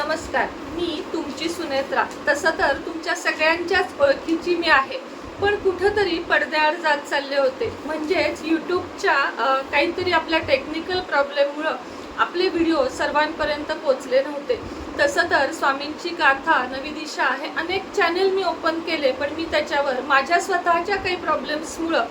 नमस्कार, मी तुमची सुनेत्रा. तसं तर तुमच्या सगळ्यांच्याच ओळखीची मी आहे, पण कुठंतरी पडद्याआड जात चालले होते. म्हणजेच यूट्यूबच्या काहीतरी आपल्या टेक्निकल प्रॉब्लेममुळं आपले व्हिडिओ सर्वांपर्यंत पोचले नव्हते. तसं तर स्वामींची गाथा, नवी दिशा हे अनेक चॅनल मी ओपन केले, पण मी त्याच्यावर माझ्या स्वतःच्या काही प्रॉब्लेम्समुळं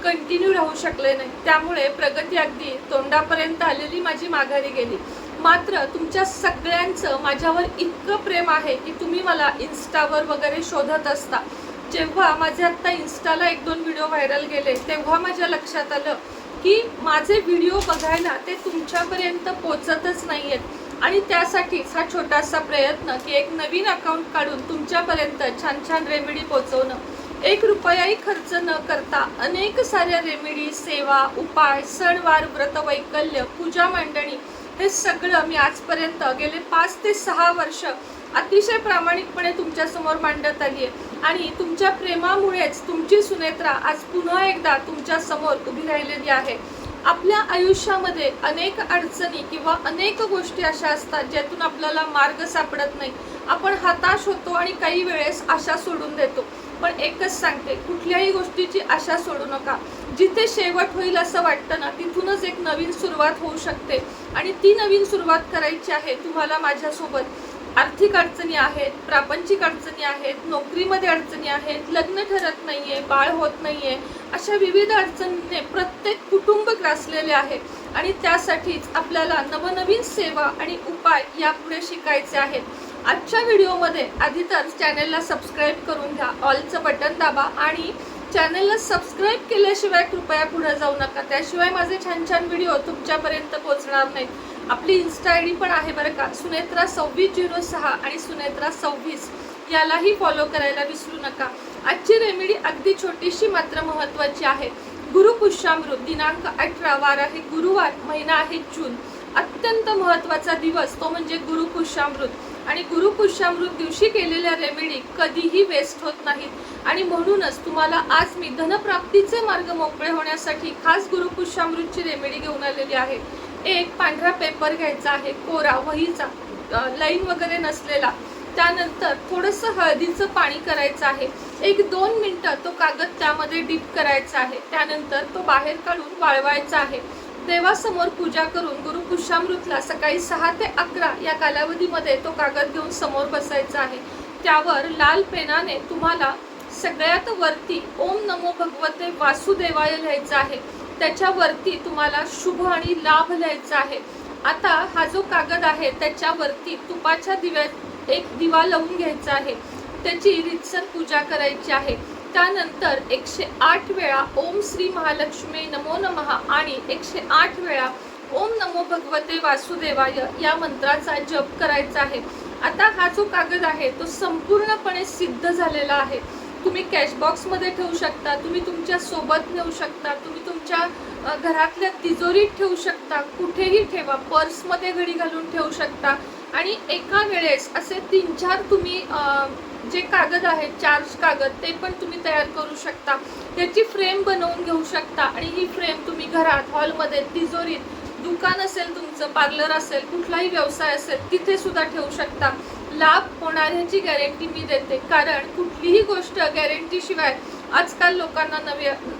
कंटिन्यू राहू शकले नाही. त्यामुळे प्रगती अगदी तोंडापर्यंत आलेली माझी माघारी गेली. मात्र तुमच्या सगळ्यांचं माझ्यावर इतकं प्रेम आहे की तुम्ही मला इन्स्टावर वगैरे शोधत असता. जेव्हा माझे आत्ता इन्स्टाला 1-2 व्हिडिओ व्हायरल गेले, तेव्हा माझ्या लक्षात आलं की माझे व्हिडिओ बघायला ते तुमच्यापर्यंत पोचतच नाही आहेत. आणि त्यासाठीच हा छोटासा प्रयत्न की एक नवीन अकाउंट काढून तुमच्यापर्यंत छान छान रेमेडी पोचवणं. 1 रुपयाही खर्च न करता अनेक साऱ्या रेमेडी, सेवा, उपाय, सणवार, व्रतवैकल्य, पूजा मांडणी हे सगळं मी आजपर्यंत गेले 5 ते 6 वर्ष अतिशय प्रामाणिकपणे तुमच्यासमोर मांडत आली आहे. आणि तुमच्या प्रेमामुळेच तुमची सुनेत्रा आज पुन्हा एकदा तुमच्या समोर उभी राहिलेली आहे. आपल्या आयुष्यामध्ये अनेक अडचणी किंवा अनेक गोष्टी अशा असतात ज्यातून आपल्याला मार्ग सापडत नाही. आपण हताश होतो आणि काही वेळेस आशा सोडून देतो. पण एकच सांगते, कुठल्याही गोष्टीची आशा सोडू नका. जिथे शेवट होईल असं वाटतं ना, तिथूनच एक नवीन सुरुवात होऊ शकते. आणि ती नवीन सुरुवात करायची आहे तुम्हाला माझ्यासोबत. आर्थिक अडचणी आहेत, प्रापंचिक अडचणी आहेत, नोकरीमध्ये अडचणी आहेत, लग्न ठरत नाहीये, बाळ होत नाहीये, अशा विविध अडचणीने प्रत्येक कुटुंब ग्रासलेले आहे. आणि त्यासाठीच आपल्याला नवनवीन सेवा आणि उपाय यापुढे शिकायचे आहेत. आजच्या व्हिडिओमध्ये आधी तर चॅनलला सबस्क्राईब करून घ्या, ऑलचं बटन दाबा आणि चॅनलला सबस्क्राईब केल्याशिवाय कृपया पुढे जाऊ नका. त्याशिवाय माझे छान छान व्हिडिओ तुमच्यापर्यंत पोहोचणार नाहीत. आपली इन्स्टा आय डी पण आहे बरं का, सुनेत्रा 2606 आणि सुनेत्रा 26 यालाही फॉलो करायला विसरू नका. आजची रेमेडी अगदी छोटीशी मात्र महत्त्वाची आहे. गुरुपुष्यामृत दिनांक 18, वार आहे गुरुवार, महिना आहे जून. अत्यंत महत्त्वाचा दिवस तो म्हणजे गुरुपुष्यामृत. आणि गुरुपुष्यामृत दिवशी केलेल्या रेमेडी कधीही वेस्ट होत नाहीत. आणि म्हणूनच तुम्हाला आज मी धनप्राप्तीचे मार्ग मोकळे होण्यासाठी खास गुरुपुष्यामृतची रेमेडी घेऊन आलेली आहे. एक पांढरा पेपर घ्यायचा आहे, कोरा वहीचा, लाईन वगैरे नसलेला. त्यानंतर थोडंसं हळदीचं पाणी करायचं आहे. 1-2 मिनटं तो कागद त्यामध्ये डीप करायचा आहे. त्यानंतर तो बाहेर काढून वाळवायचा आहे. देवासमोर पूजा करून गुरुपुष्यामृतला सकाळी 6 ते 11 या कालावधीमध्ये तो कागद घेऊन समोर बसायचा आहे. त्यावर लाल पेनाने तुम्हाला सगळ्यात वरती ओम नमो भगवते वासुदेवाय लिहायचं आहे. त्याच्यावरती तुम्हाला शुभ आणि लाभ लिहायचा आहे. आता हा जो कागद आहे त्याच्यावरती तुपाच्या दिव्यात एक दिवा लावून घ्यायचा आहे. त्याची रीतसर पूजा करायची आहे. त्यानंतर 108 वेळा ओम श्री महालक्ष्मी नमो नमः आणि 108 वेळा ओम नमो भगवते वासुदेवाय या मंत्राचा जप करायचा आहे. आता हा जो कागद आहे तो संपूर्णपणे सिद्ध झालेला आहे. तुम्ही कॅश बॉक्समध्ये ठेवू शकता, तुम्ही तुमच्या सोबत नेऊ शकता, तुम्ही तुमच्या घरातल्या तिजोरीत ठेवू शकता, कुठेही ठेवा, पर्समध्ये घडी घालून ठेवू शकता. आणि एका वेळेस असे 3-4 तुम्ही जे कागद आहेत, चार्ज कागद, ते पण तुम्ही तयार करू शकता. त्याची फ्रेम बनवून घेऊ शकता. आणि ही फ्रेम तुम्ही घरात, हॉलमध्ये, तिजोरीत, दुकान असेल तुमचं, पार्लर असेल, कुठलाही व्यवसाय असेल, तिथे सुद्धा ठेवू शकता. लाभ होणाऱ्याची गॅरंटी मी देते, कारण कुठलीही गोष्ट गॅरंटीशिवाय आजकाल लोकांना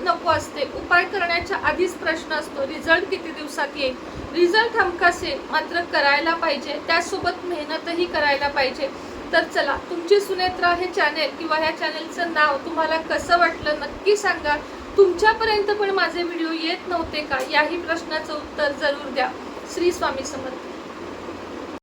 नको असते. उपाय करण्याच्या आधीच प्रश्न असतो, रिझल्ट किती दिवसात येईल. रिझल्ट हमखास येईल, मात्र करायला पाहिजे, त्यासोबत मेहनतही करायला पाहिजे. तर चला, तुमची सुनेत्रा हे चॅनेल किंवा ह्या चॅनेलचं नाव तुम्हाला कसं वाटलं नक्की सांगा. तुमच्यापर्यंत पण माझे व्हिडिओ येत नव्हते का, याही प्रश्नाचं उत्तर जरूर द्या. श्री स्वामी समर्थ.